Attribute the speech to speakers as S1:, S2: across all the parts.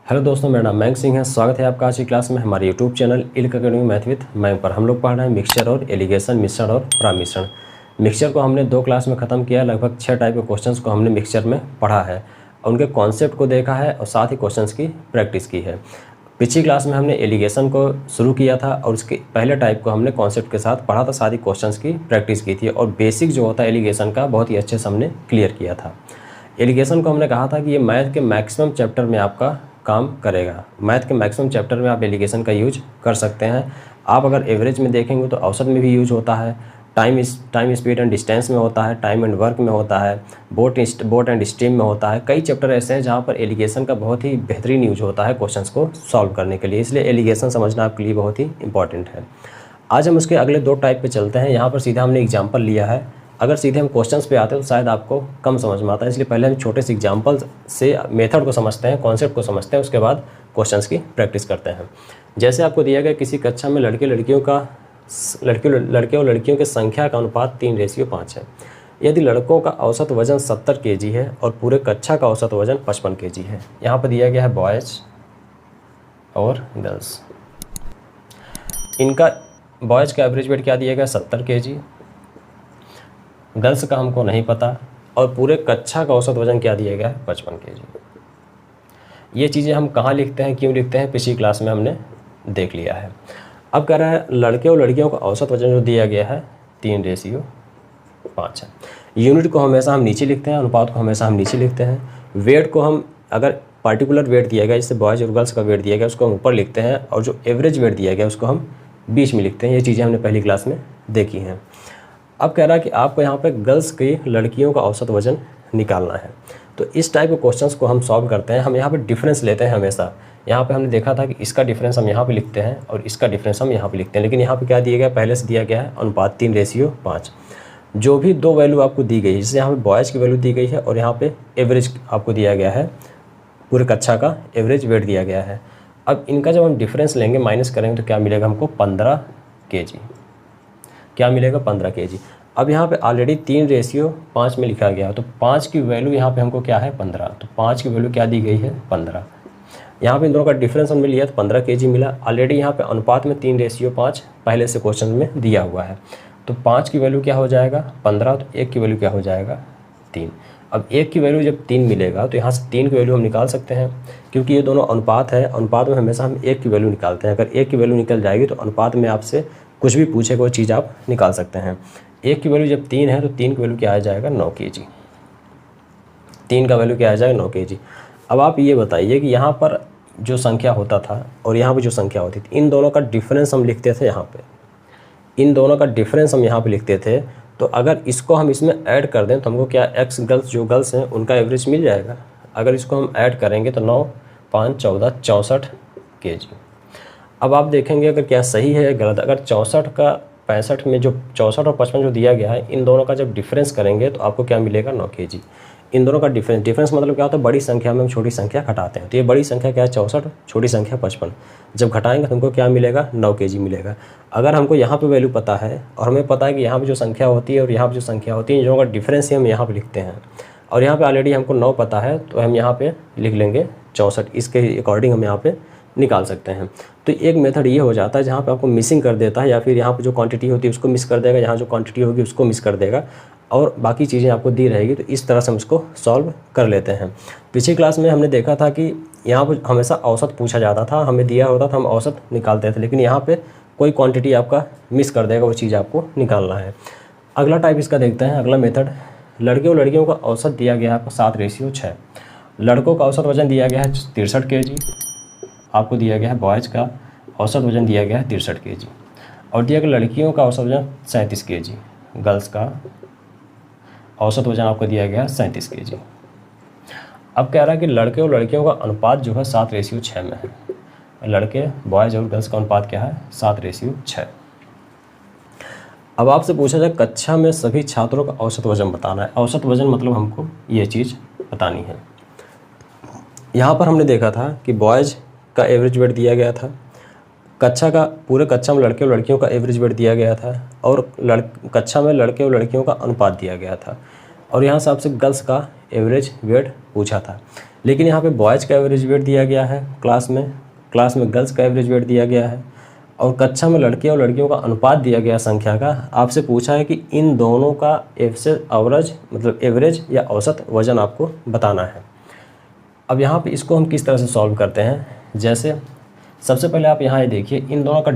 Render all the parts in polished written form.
S1: Hello दोस्तों, मेरा नाम मयंक सिंह है। स्वागत है आपका आज की क्लास में हमारे YouTube channel Ilk Academy math with Mayank पर। हम लोग पढ़ रहे हैं मिक्सचर और एलिगेशन, मिश्रण और प्रामिश्रण। मिक्सचर को हमने 2 क्लास में ख़त्म किया। लगभग 6 टाइप के क्वेश्चंस को हमने मिक्सचर में पढ़ा है, उनके कॉन्सेप्ट को देखा है और साथ ही क्वेश्चंस की प्रैक्टिस की है। पिछली क्लास में हमने एलिगेशन को शुरू किया था और उसके पहले टाइप को हमने कॉन्सेप्ट के साथ पढ़ा था, साथ ही क्वेश्चंस की प्रैक्टिस की थी और बेसिक जो होता है एलिगेशन का बहुत ही अच्छे से हमने क्लियर किया था। एलिगेशन को हमने कहा था कि ये मैथ के मैक्सिमम चैप्टर में आपका काम करेगा। मैथ के मैक्सिमम चैप्टर में आप एलिगेशन का यूज कर सकते हैं। आप अगर एवरेज में देखेंगे तो औसत में भी यूज होता है, टाइम स्पीड एंड डिस्टेंस में होता है, टाइम एंड वर्क में होता है, बोट एंड स्ट्रीम में होता है। कई चैप्टर ऐसे हैं जहाँ पर एलिगेशन का बहुत ही बेहतरीन यूज होता है क्वेश्चंस को सॉल्व करने के लिए, इसलिए एलिगेशन समझना आपके लिए बहुत ही इंपॉर्टेंट है। आज हम उसके अगले 2 टाइप पे चलते हैं। यहाँ पर सीधा हमने एग्जाम्पल लिया है। अगर सीधे हम क्वेश्चंस पे आते हैं तो शायद आपको कम समझ में आता है, इसलिए पहले हम छोटे से एग्जाम्पल से मेथड को समझते हैं, कॉन्सेप्ट को समझते हैं, उसके बाद क्वेश्चंस की प्रैक्टिस करते हैं। जैसे आपको दिया गया किसी कक्षा में लड़के और लड़कियों की संख्या का अनुपात 3:5 है। यदि लड़कों का औसत वजन 70 kg है और पूरे कक्षा का औसत वजन 55 kg है। यहाँ पर दिया गया है बॉयज़ और गर्ल्स। इनका बॉयज़ का एवरेज वेट क्या दिया गया, 70 kg। गर्ल्स का हमको नहीं पता और पूरे कक्षा का औसत वजन क्या दिया गया है, 55 kg। ये चीज़ें हम कहाँ लिखते हैं, क्यों लिखते हैं, पिछली क्लास में हमने देख लिया है। अब कह रहा है लड़के और लड़कियों का औसत वजन जो दिया गया है 3:5 है। यूनिट को हमेशा हम नीचे लिखते हैं, अनुपात को हमेशा हम नीचे लिखते हैं। वेट को हम अगर पार्टिकुलर वेट दिया गया, जैसे बॉयज़ और गर्ल्स का वेट दिया गया उसको हम ऊपर लिखते हैं और जो एवरेज वेट दिया गया उसको हम बीच में लिखते हैं। ये चीज़ें हमने पहली क्लास में देखी हैं। अब कह रहा है कि आपको यहाँ पे गर्ल्स की लड़कियों का औसत वजन निकालना है। तो इस टाइप के क्वेश्चंस को हम सॉल्व करते हैं। हम यहाँ पे डिफरेंस लेते हैं हमेशा। यहाँ पे हमने देखा था कि इसका डिफरेंस हम यहाँ पे लिखते हैं और इसका डिफरेंस हम यहाँ पे लिखते हैं, लेकिन यहाँ पे क्या दिया गया, पहले से दिया गया है अनुपात 3:5। जो भी 2 वैल्यू आपको दी गई है, जैसे यहाँ पे बॉयज़ की वैल्यू दी गई है और यहाँ पे एवरेज आपको दिया गया है, पूरे कक्षा का एवरेज वेट दिया गया है। अब इनका जब हम डिफरेंस लेंगे, माइनस करेंगे तो क्या मिलेगा हमको, 15 kg। क्या मिलेगा, 15 kg। अब यहाँ पे ऑलरेडी 3:5 में लिखा गया, तो 5 की वैल्यू यहाँ पे हमको क्या है, 15। तो 5 की वैल्यू क्या दी गई है, 15। यहाँ पे इन दोनों का डिफरेंस हमने लिया तो 15 kg मिला। ऑलरेडी यहाँ पे अनुपात में 3:5 पहले से क्वेश्चन में दिया हुआ है। तो 5 की वैल्यू क्या हो जाएगा, 15। तो 1 की वैल्यू क्या हो जाएगा, 3। अब 1 की वैल्यू जब 3 मिलेगा तो यहाँ से 3 की वैल्यू हम निकाल सकते हैं, क्योंकि ये दोनों अनुपात है। अनुपात में हमेशा हम 1 की वैल्यू निकालते हैं। अगर 1 की वैल्यू निकल जाएगी तो अनुपात में आपसे कुछ भी पूछेगा वो चीज़ आप निकाल सकते हैं। 1 की वैल्यू जब 3 है तो 3 की वैल्यू क्या आ जाएगा, 9 kg। 3 का वैल्यू क्या आ जाएगा, 9 kg। अब आप ये बताइए कि यहाँ पर जो संख्या होता था और यहाँ पे जो संख्या होती थी, इन दोनों का डिफरेंस हम लिखते थे यहाँ पे, इन दोनों का डिफरेंस हम यहाँ पे लिखते थे। तो अगर इसको हम इसमें ऐड कर दें तो हमको क्या, एक्स गर्ल्स जो गर्ल्स हैं उनका एवरेज मिल जाएगा। अगर इसको हम ऐड करेंगे तो 9, 5, 14, 64 kg। अब आप देखेंगे अगर क्या सही है या गलत। अगर 64 का 65 में जो 64 और 55 जो दिया गया है, इन दोनों का जब डिफरेंस करेंगे तो आपको क्या मिलेगा, 9 kg। इन दोनों का डिफरेंस मतलब क्या होता है, बड़ी संख्या में हम छोटी संख्या घटाते हैं। तो ये बड़ी संख्या क्या है, 64, छोटी संख्या 55। जब घटाएंगे तो हमको क्या मिलेगा, 9 kg मिलेगा। अगर हमको यहाँ पे वैल्यू पता है और हमें पता है कि यहाँ पे जो संख्या होती है और यहाँ पे जो संख्या होती है, इन दोनों का डिफरेंस ही हम यहाँ पे लिखते हैं। और यहाँ पे ऑलरेडी हमको 9 पता है तो हम यहाँ पे लिख लेंगे 64। इसके अकॉर्डिंग हम यहाँ पे निकाल सकते हैं। तो एक मेथड ये हो जाता है जहाँ पे आपको मिसिंग कर देता है, या फिर यहाँ पे जो क्वांटिटी होती है उसको मिस कर देगा, यहाँ जो क्वांटिटी होगी उसको मिस कर देगा और बाकी चीज़ें आपको दी रहेगी। तो इस तरह से हम इसको सॉल्व कर लेते हैं। पिछली क्लास में हमने देखा था कि यहाँ पर हमेशा औसत पूछा जाता था, हमें दिया होता था, हम औसत निकालते थे, लेकिन यहाँ पर कोई क्वान्टिटी आपका मिस कर देगा, वो चीज़ आपको निकालना है। अगला टाइप इसका देखते हैं, अगला मेथड। लड़के और लड़कियों का औसत दिया गया है आपको 7:6। लड़कों का औसत वजन दिया गया है 63 kg, आपको दिया गया है बॉयज़ का औसत वजन दिया गया है 63 kg, और दिया गया लड़कियों का औसत वजन 37 kg। गर्ल्स का औसत वजन आपको दिया गया है 37 kg। अब कह रहा है कि लड़के और लड़कियों का अनुपात जो है 7:6 में है। लड़के, बॉयज़ और गर्ल्स का अनुपात क्या है, 7:6। अब आपसे पूछा जाए कक्षा में सभी छात्रों का औसत वजन बताना है। औसत वजन मतलब हमको ये चीज़ बतानी है। यहाँ पर हमने देखा था कि बॉयज़ का एवरेज वेट दिया गया था, कक्षा का, पूरे कक्षा में लड़के और लड़कियों का एवरेज वेट दिया गया था, और कक्षा में लड़के और लड़कियों का अनुपात दिया गया था, और यहाँ से आपसे गर्ल्स का एवरेज वेट पूछा था। लेकिन यहाँ पे बॉयज़ का एवरेज वेट दिया गया है क्लास में गर्ल्स का एवरेज वेट दिया गया है, और कक्षा में लड़के और लड़कियों का अनुपात दिया गया संख्या का। आपसे पूछा है कि इन दोनों का एवरेज मतलब एवरेज या औसत वज़न आपको बताना है। अब यहाँ पे इसको हम किस तरह से सॉल्व करते हैं, जैसे सबसे पहले आप यहाँ ये देखिए, इन दोनों का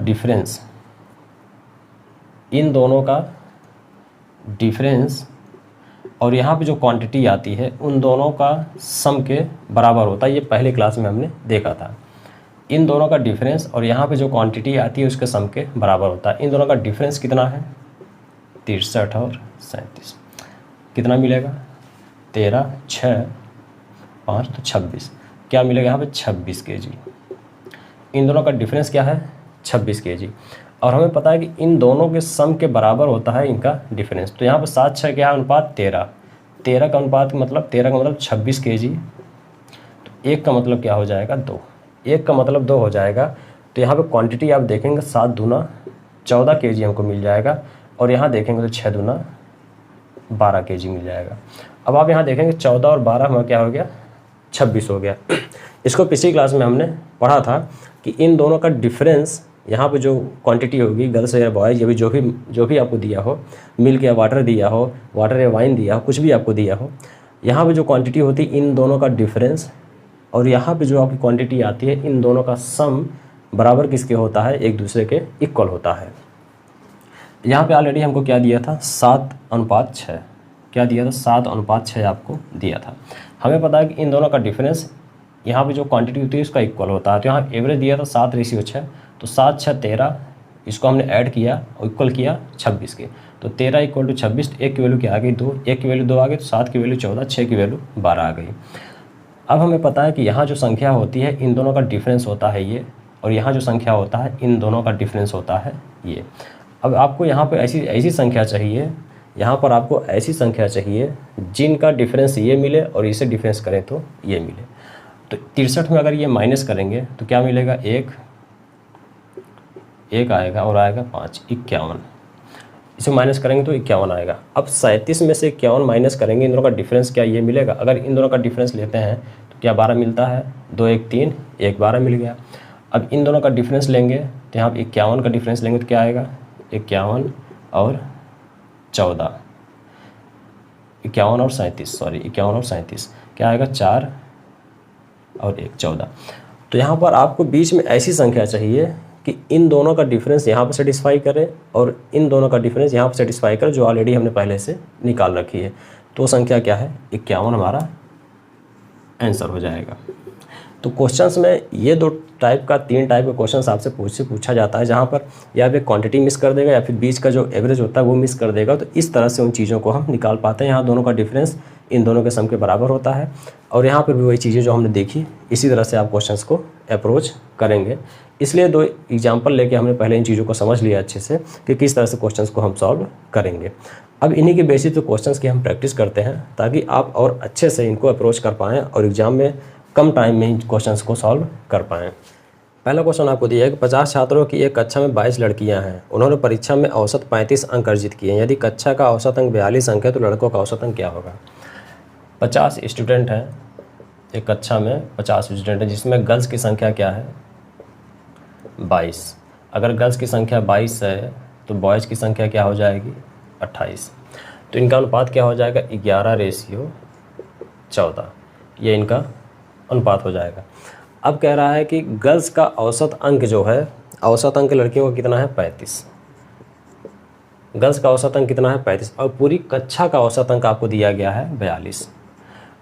S1: डिफरेंस और यहाँ पे जो क्वांटिटी आती है उन दोनों का सम के बराबर होता है। ये पहले क्लास में हमने देखा था। इन दोनों का डिफरेंस और यहाँ पे जो क्वांटिटी आती है उसके सम के बराबर होता है। इन दोनों का डिफरेंस कितना है, 63 और 37, कितना मिलेगा, 13, 6, 5 तो 26, क्या मिलेगा यहाँ पे 26 kg। इन दोनों का डिफरेंस क्या है, 26 kg, और हमें पता है कि इन दोनों के सम के बराबर होता है इनका डिफरेंस। तो यहाँ पर 7, 6 क्या है अनुपात, 13 का अनुपात मतलब 13 का मतलब 26 kg। तो 1 का मतलब क्या हो जाएगा, 2, 1 का मतलब 2 हो जाएगा। तो यहाँ पे क्वांटिटी आप देखेंगे 7 दूना 14 kg हमको मिल जाएगा, और यहाँ देखेंगे तो 6 दूना 12 kg मिल जाएगा। अब आप यहाँ देखेंगे 14 और 12 हमारा क्या हो गया, 26 हो गया। इसको पिछली क्लास में हमने पढ़ा था कि इन दोनों का डिफरेंस, यहाँ पे जो क्वांटिटी होगी गर्ल्स या बॉयज़, ये भी जो भी आपको दिया हो, मिल्क या वाटर दिया हो, वाटर या वाइन दिया हो, कुछ भी आपको दिया हो, यहाँ पे जो क्वांटिटी होती है इन दोनों का डिफरेंस, और यहाँ पे जो आपकी क्वांटिटी आती है इन दोनों का सम बराबर किसके होता है, एक दूसरे के इक्वल होता है। यहाँ पे ऑलरेडी हमको क्या दिया था, 7:6, क्या दिया था, 7:6 आपको दिया था। हमें पता है कि इन दोनों का डिफरेंस यहाँ पे जो क्वांटिटी होती है उसका इक्वल होता है। तो यहाँ एवरेज दिया था 7:6, तो 7, 6, 13, इसको हमने ऐड किया और इक्वल किया 26 के, तो 13 = 26। 1 की वैल्यू क्या आ गई, 2, 1 की वैल्यू 2 आ गई, तो 7 की वैल्यू 14, 6 की वैल्यू 12 आ गई। अब हमें पता है कि यहाँ जो संख्या होती है इन दोनों का डिफरेंस होता है ये, और यहाँ जो संख्या होता है इन दोनों का डिफरेंस होता है ये। अब आपको यहाँ पर ऐसी संख्या चाहिए, यहाँ पर आपको ऐसी संख्या चाहिए जिनका डिफरेंस ये मिले और इसे डिफरेंस करें तो ये मिले। तो 63 में अगर ये माइनस करेंगे तो क्या मिलेगा, 1 आएगा और आएगा 5, 51। इसे माइनस करेंगे तो 51 आएगा। अब 37 में से 51 माइनस करेंगे, इन दोनों का डिफरेंस क्या ये मिलेगा। अगर इन दोनों का डिफरेंस लेते हैं तो क्या 12 मिलता है, 2, 1, 3, 1 12 मिल गया। अब इन दोनों का डिफरेंस लेंगे तो यहाँ 51 का डिफरेंस लेंगे तो क्या आएगा, 51 और 14, 51 और 37 क्या आएगा, 4 और 1 14। तो यहाँ पर आपको बीच में ऐसी संख्या चाहिए कि इन दोनों का डिफरेंस यहाँ पर सेटिस्फाई करे और इन दोनों का डिफरेंस यहाँ पर सेटिस्फाई करे, जो ऑलरेडी हमने पहले से निकाल रखी है। तो संख्या क्या है, 51 हमारा आंसर हो जाएगा। तो क्वेश्चंस में ये 3 टाइप के क्वेश्चंस आपसे पूछा जाता है, जहाँ पर या फिर क्वांटिटी मिस कर देगा या फिर बीच का जो एवरेज होता है वो मिस कर देगा। तो इस तरह से उन चीज़ों को हम निकाल पाते हैं। यहाँ दोनों का डिफरेंस इन दोनों के सम के बराबर होता है, और यहाँ पर भी वही चीज़ें जो हमने देखी इसी तरह से आप क्वेश्चंस को अप्रोच करेंगे। इसलिए 2 एग्जाम्पल लेके हमने पहले इन चीज़ों को समझ लिया अच्छे से कि किस तरह से क्वेश्चंस को हम सॉल्व करेंगे। अब इन्हीं के बेसिस पे क्वेश्चंस की हम प्रैक्टिस करते हैं, ताकि आप और अच्छे से इनको अप्रोच कर पाएँ और एग्ज़ाम में कम टाइम में इन क्वेश्चंस को सॉल्व कर पाएँ। पहला क्वेश्चन आपको दिया है कि 50 छात्रों की एक कक्षा में 22 लड़कियां हैं। उन्होंने परीक्षा में औसत 35 अंक अर्जित किए हैं। यदि कक्षा का औसत अंक 42 अंक है तो लड़कों का औसत अंक क्या होगा। 50 स्टूडेंट हैं, एक कक्षा में 50 स्टूडेंट हैं, जिसमें गर्ल्स की संख्या क्या है, 22। अगर गर्ल्स की संख्या 22 है तो बॉयज़ की संख्या क्या हो जाएगी, 28। तो इनका अनुपात क्या हो जाएगा, 11:14, ये इनका अनुपात हो जाएगा। अब कह रहा है कि गर्ल्स का औसत अंक जो है, औसत अंक लड़कियों का कितना है, 35। गर्ल्स का औसत अंक कितना है, 35, और पूरी कक्षा का औसत अंक आपको दिया गया है 42।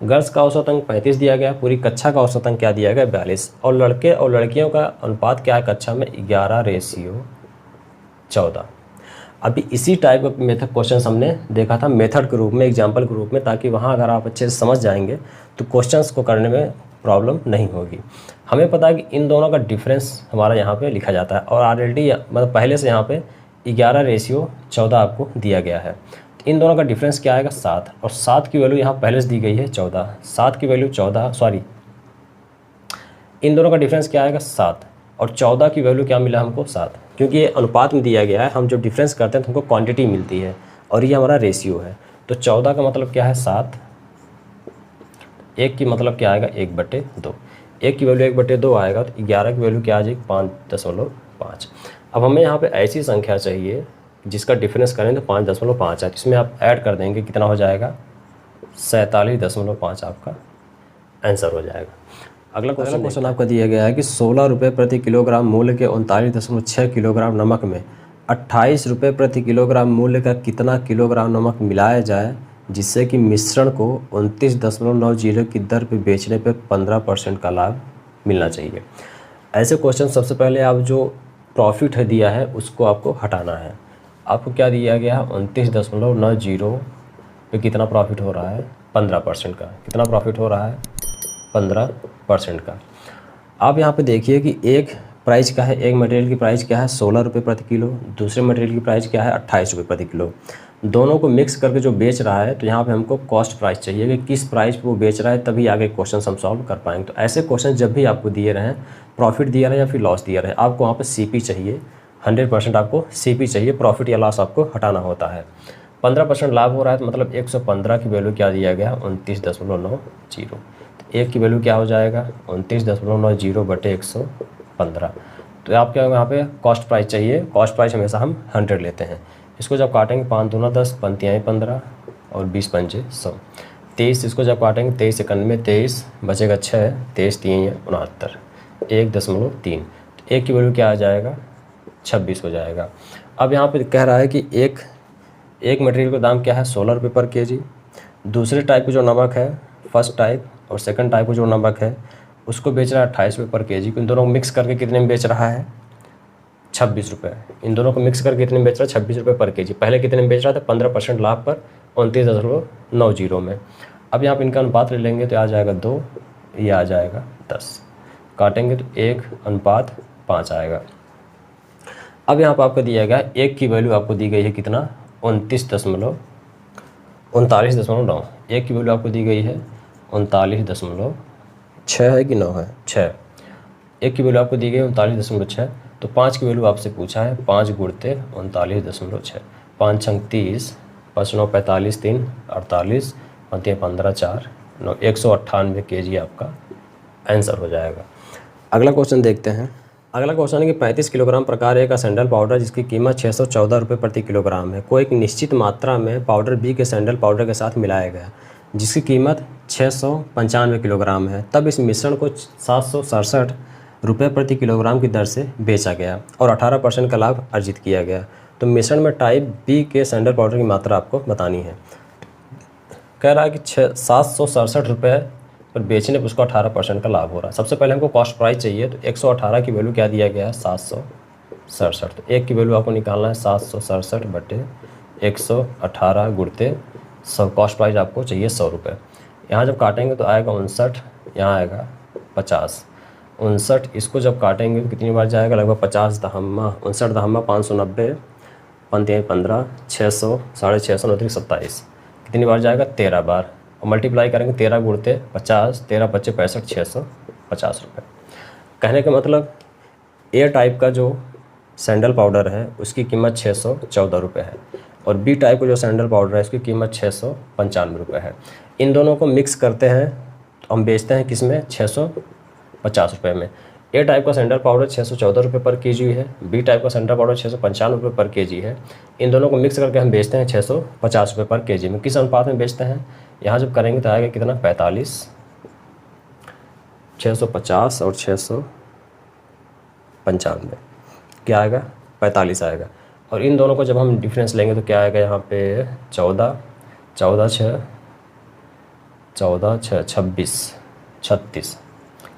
S1: गर्ल्स का औसत अंक 35 दिया गया, पूरी कक्षा का औसत अंक क्या दिया गया, 42, और लड़के और लड़कियों का अनुपात क्या है कक्षा में, 11:14। अभी इसी टाइप का मेथड क्वेश्चन हमने देखा था मेथड के रूप में, एग्जाम्पल के रूप में, ताकि वहाँ अगर आप अच्छे से समझ जाएंगे तो क्वेश्चंस को करने में प्रॉब्लम नहीं होगी। हमें पता है कि इन दोनों का डिफरेंस हमारा यहाँ पे लिखा जाता है, और ऑलरेडी मतलब पहले से यहाँ पे 11:14 आपको दिया गया है। तो इन दोनों का डिफरेंस क्या आएगा, 7, और 7 की वैल्यू यहाँ पहले से दी गई है 14, 7 की वैल्यू 14, इन दोनों का डिफरेंस क्या आएगा, 7, और 14 की वैल्यू क्या मिला हमको, 7, क्योंकि ये अनुपात में दिया गया है। हम जब डिफरेंस करते हैं तो हमको क्वांटिटी मिलती है, और ये हमारा रेशियो है। तो 14 का मतलब क्या है, 7, 1 की मतलब क्या आएगा 1/2। 1 की वैल्यू 1/2 आएगा तो 11 की वैल्यू क्या आ जाएगी 5.5। अब हमें यहाँ पे ऐसी संख्या चाहिए जिसका डिफरेंस करें तो 5.5 है। इसमें आप ऐड कर देंगे कितना हो जाएगा 47.5 आपका आंसर हो जाएगा। अगला क्वेश्चन आपका दिया गया है कि 16 रुपये प्रति किलोग्राम मूल्य के 39.6 किलोग्राम नमक में 28 रुपये प्रति किलोग्राम मूल्य का कितना किलोग्राम नमक मिलाया जाए जिससे कि मिश्रण को 29.90 की दर पर बेचने पर 15% का लाभ मिलना चाहिए। ऐसे क्वेश्चन सबसे पहले आप जो प्रॉफिट है दिया है उसको आपको हटाना है। आपको क्या दिया गया है 29.90 पे कितना प्रॉफिट हो रहा है 15% का। कितना प्रॉफिट हो रहा है 15% का। आप यहाँ पे देखिए कि एक प्राइस क्या है, एक मटेरियल की प्राइस क्या है 16 रुपये प्रति किलो, दूसरे मटेरियल की प्राइस क्या है 28 रुपये प्रति किलो। दोनों को मिक्स करके जो बेच रहा है तो यहाँ पे हमको कॉस्ट प्राइस चाहिए कि किस प्राइस पे वो बेच रहा है, तभी आगे क्वेश्चन हम सॉल्व कर पाएंगे। तो ऐसे क्वेश्चन जब भी आपको दिए रहें, प्रॉफिट दिया रहे या फिर लॉस दिया रहे, आपको वहाँ पर CP चाहिए, 100% आपको CP चाहिए, प्रॉफिट या लॉस आपको हटाना होता है। 15% लाभ हो रहा है तो मतलब 115 की वैल्यू क्या दिया गया 29.90। तो 1 की वैल्यू क्या हो जाएगा 29.90/115। तो आपके यहाँ पे कॉस्ट प्राइस चाहिए, कॉस्ट प्राइस हमेशा हम 100 लेते हैं। इसको जब काटेंगे 5 दूना 10, 5 15 और 20 पंजे 100। 23 इसको जब काटेंगे 23 91, 23 बचेगा 6, 23 3 69, 1.3। तो 1 की वैल्यू क्या आ जाएगा 26 हो जाएगा। अब यहाँ पे कह रहा है कि एक मटेरियल का दाम क्या है 16 रुपये पर केजी। दूसरे टाइप का जो नमक है, फर्स्ट टाइप और सेकंड टाइप का जो नमक है उसको बेच रहा है 28 रुपये पर केजी। इन दोनों को मिक्स करके कितने में बेच रहा है 26 रुपये। इन दोनों को मिक्स करके कितने में बेच रहा है 26 रुपये पर केजी। पहले कितने में बेच रहा था 15% लाभ पर 29.90 में। अब यहाँ पर इनका अनुपात ले लेंगे तो आ जाएगा 2, ये आ जाएगा 10, काटेंगे तो 1:5 आएगा। अब यहाँ पर आपको दिया गया 1 की वैल्यू आपको दी गई है कितना 39.9। 1 की वैल्यू आपको दी गई है 39.6 है कि 9 है 6। 1 की वैल्यू आपको दी गई है 39.6। तो 5 की वैल्यू आपसे पूछा है 5 गुणते 39.6। 5 छंग 30, 5 9 45, 3 48, 5 15 4 9 198 kg आपका आंसर हो जाएगा। अगला क्वेश्चन देखते हैं। अगला क्वेश्चन है कि 35 किलोग्राम प्रकार A का सैंडल पाउडर जिसकी कीमत 614 रुपये प्रति किलोग्राम है को एक निश्चित मात्रा में पाउडर B के सैंडल पाउडर के साथ मिलाया गया जिसकी कीमत 695 किलोग्राम है। तब इस मिश्रण को 767 रुपये प्रति किलोग्राम की दर से बेचा गया और 18% का लाभ अर्जित किया गया। तो मिश्रण में टाइप B के सैंडल पाउडर की मात्रा आपको बतानी है। कह रहा है कि 767 रुपये पर बेचने पर उसको 18% का लाभ हो रहा है। सबसे पहले हमको कॉस्ट प्राइस चाहिए तो 118 की वैल्यू क्या दिया गया है 767। तो 1 की वैल्यू आपको निकालना है 767/118 गुणते 100। कॉस्ट प्राइस आपको चाहिए 100 रुपये। यहाँ जब काटेंगे तो आएगा 59, यहाँ आएगा 50। 59 इसको जब काटेंगे तो कितनी बार जाएगा लगभग 50 दहम्मा 59 दहम्मा 590, 15 600 650 9 27 कितनी बार जाएगा 13 बार और मल्टीप्लाई करेंगे 13 गुणते 50, 13 25 65 650 रुपये। कहने का मतलब A टाइप का जो सैंडल पाउडर है उसकी कीमत 614 रुपये है और B टाइप का जो सैंडल पाउडर है उसकी कीमत 695 रुपये है। इन दोनों को मिक्स करते हैं तो हम बेचते हैं किस में 650 रुपये में। A टाइप का सैंडल पाउडर 614 रुपये पर केजी है, B टाइप का सैंडल पाउडर 695 रुपये पर केजी है। इन दोनों को मिक्स करके हम बेचते हैं 650 रुपये पर केजी में। किस अनुपात में बेचते हैं यहाँ जब करेंगे तो आएगा कितना 45, 650 और 695 क्या आएगा 45 आएगा। और इन दोनों को जब हम डिफरेंस लेंगे तो क्या आएगा यहाँ पे 14 6 26 36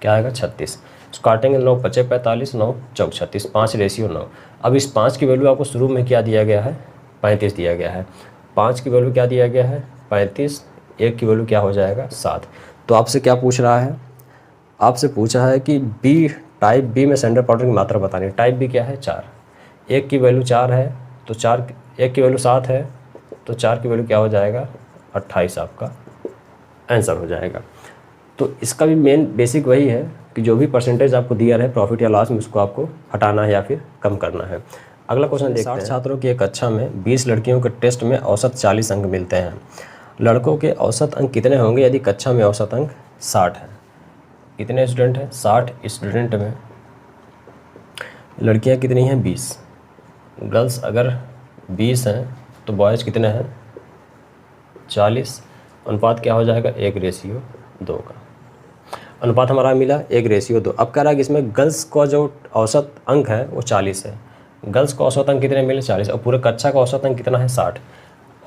S1: क्या आएगा 36। तो काटेंगे 9 25 45 9 चौक 36 5:9। अब इस 5 की वैल्यू आपको शुरू में क्या दिया गया है 35 दिया गया है। 5 की वैल्यू क्या दिया गया है 35, 1 की वैल्यू क्या हो जाएगा 7। तो आपसे क्या पूछ रहा है, आपसे पूछा है कि टाइप बी में सैंडल पाउडर की मात्रा बतानी है। टाइप बी क्या है 4, 1 की वैल्यू 4 है तो 4, 1 की वैल्यू 7 है तो 4 की वैल्यू क्या हो जाएगा 28 आपका आंसर हो जाएगा। तो इसका भी मेन बेसिक वही है कि जो भी परसेंटेज आपको दिया रहे प्रॉफिट या लॉस में उसको आपको हटाना है या फिर कम करना है। अगला क्वेश्चन देखते हैं। 60 छात्रों की एक कक्षा में 20 लड़कियों के टेस्ट में औसत 40 अंक मिलते हैं। लड़कों के औसत अंक कितने होंगे यदि कक्षा में औसत अंक 60 हैं। कितने स्टूडेंट हैं? 60 स्टूडेंट में लड़कियां कितनी हैं? 20। गर्ल्स अगर 20 हैं तो बॉयज़ कितने हैं? 40। अनुपात क्या हो जाएगा? 1:2 का अनुपात हमारा मिला 1:2। अब कह रहा है कि इसमें गर्ल्स का जो औसत अंक है वो 40 है। गर्ल्स का औसत अंक कितने मिले? 40। और पूरे कक्षा का औसत अंक कितना है? 60।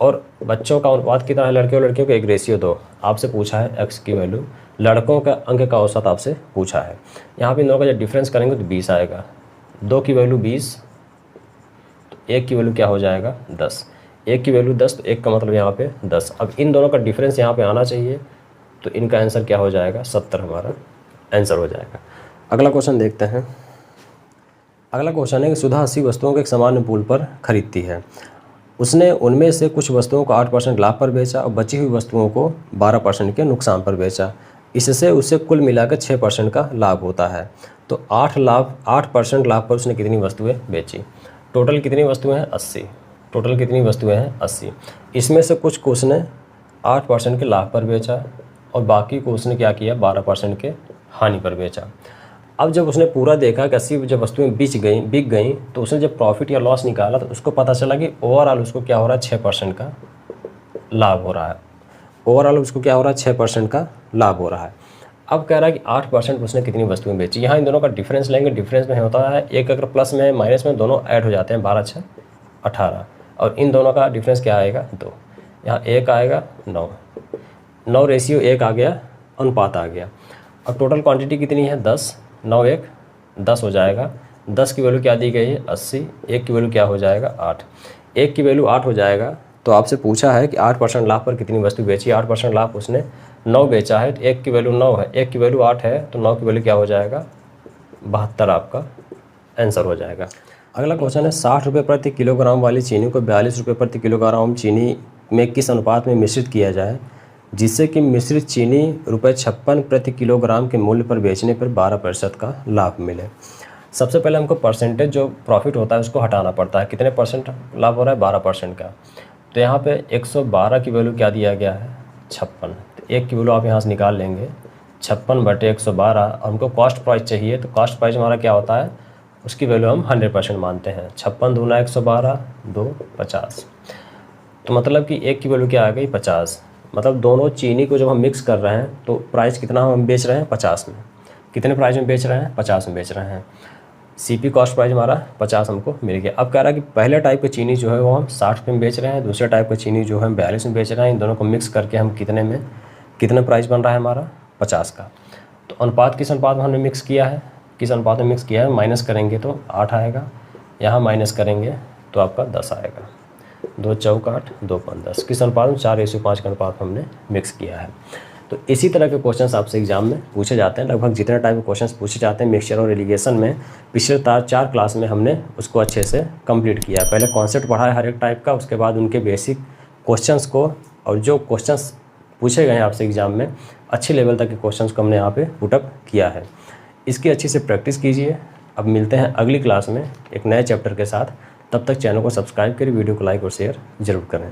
S1: और बच्चों का अनुपात कितना है? लड़के और लड़कियों का 1:2। आपसे पूछा है x की वैल्यू, लड़कों का अंक का औसत आपसे पूछा है। यहाँ पे इन दोनों का जब डिफरेंस करेंगे तो 20 आएगा। 2 की वैल्यू 20 तो 1 की वैल्यू क्या हो जाएगा? 10। 1 की वैल्यू 10 तो 1 का मतलब यहाँ पे 10। अब इन दोनों का डिफरेंस यहाँ पे आना चाहिए, तो इनका आंसर क्या हो जाएगा? 70 हमारा आंसर हो जाएगा। अगला क्वेश्चन देखते हैं। अगला क्वेश्चन है कि सुधा 80 वस्तुओं को एक सामान्य पूल पर खरीदती है। उसने उनमें से कुछ वस्तुओं को 8% लाभ पर बेचा और बची हुई वस्तुओं को 12% के नुकसान पर बेचा। इससे उसे कुल मिलाकर 6% का लाभ होता है। तो 8% लाभ पर उसने कितनी वस्तुएं बेची? टोटल कितनी वस्तुएं हैं? 80। टोटल कितनी वस्तुएं हैं? 80। इसमें से कुछ को उसने 8% के लाभ पर बेचा और बाकी को उसने क्या किया? 12% के हानि पर बेचा। अब जब उसने पूरा देखा कि 80 जब वस्तुएं बिक गई तो उसने जब प्रॉफिट या लॉस निकाला तो उसको पता चला कि ओवरऑल उसको क्या हो रहा है? 6% का लाभ हो रहा है। ओवरऑल उसको क्या हो रहा है? 6% का लाभ हो रहा है। अब कह रहा है कि 8% उसने कितनी वस्तुएं बेची। यहाँ इन दोनों का डिफरेंस लेंगे। डिफरेंस में होता है एक अगर प्लस में माइनस में दोनों ऐड हो जाते हैं, 12 6 18। और इन दोनों का डिफरेंस क्या आएगा? 2। यहाँ 1 आएगा 9। 9:1 आ गया, अनुपात आ गया। और टोटल क्वांटिटी कितनी है? 10। 9 1 10 हो जाएगा। 10 की वैल्यू क्या दी गई है? 80। 1 की वैल्यू क्या हो जाएगा? 8। 1 की वैल्यू 8 हो जाएगा। तो आपसे पूछा है कि 8% लाभ पर कितनी वस्तु बेची। 8% लाभ उसने 9 बेचा है, तो 1 की वैल्यू 9 है, 1 की वैल्यू 8 है, तो 9 की वैल्यू क्या हो जाएगा? 72 आपका आंसर हो जाएगा। अगला क्वेश्चन है 60 रुपये प्रति किलोग्राम वाली चीनी को 42 रुपये प्रति किलोग्राम चीनी में किस अनुपात में मिश्रित किया जाए जिससे कि मिश्रित चीनी ₹56 प्रति किलोग्राम के मूल्य पर बेचने पर 12% का लाभ मिले। सबसे पहले हमको परसेंटेज जो प्रॉफिट होता है उसको हटाना पड़ता है। कितने परसेंट लाभ हो रहा है? 12% का। तो यहाँ पे 112 की वैल्यू क्या दिया गया है? 56। तो 1 की वैल्यू आप यहाँ से निकाल लेंगे, 56/112। और हमको कॉस्ट प्राइस चाहिए, तो कॉस्ट प्राइस हमारा क्या होता है? उसकी वैल्यू हम 100% मानते हैं। 56 दूना 112, 2 50। तो मतलब कि 1 की वैल्यू क्या आ गई? 50। मतलब दोनों चीनी को जब हम मिक्स कर रहे हैं तो प्राइस कितना हम बेच रहे हैं? 50 में। कितने प्राइस में बेच रहे हैं? 50 में बेच रहे हैं। सीपी कॉस्ट प्राइस हमारा 50 हमको मिल गया। अब कह रहा है कि पहले टाइप की चीनी जो है वो हम 60 रुपये में बेच रहे हैं, दूसरे टाइप की चीनी जो है हम 42 में बेच रहे हैं। इन दोनों को मिक्स करके हम कितने प्राइस बन रहा है हमारा? 50 का। तो अनुपात किस अनुपात में हमने मिक्स किया है? किस अनुपात में मिक्स किया है? माइनस करेंगे तो 8 आएगा, यहाँ माइनस करेंगे तो आपका 10 आएगा। 2 चौक 8, 2 5 10। किस अनुपात में? 4:5 का अनुपात हमने मिक्स किया है। तो इसी तरह के क्वेश्चंस आपसे एग्जाम में पूछे जाते हैं। लगभग जितने टाइप के क्वेश्चंस पूछे जाते हैं मिक्सचर और एलिगेशन में, पिछले 4 क्लास में हमने उसको अच्छे से कंप्लीट किया। पहले कॉन्सेप्ट पढ़ा है हर एक टाइप का, उसके बाद उनके बेसिक क्वेश्चंस को, और जो क्वेश्चंस पूछे गए हैं आपसे एग्जाम में अच्छे लेवल तक के क्वेश्चंस को हमने यहाँ पे पुटअप किया है। इसकी अच्छी से प्रैक्टिस कीजिए। अब मिलते हैं अगली क्लास में एक नए चैप्टर के साथ। तब तक चैनल को सब्सक्राइब करिए, वीडियो को लाइक और शेयर ज़रूर करें।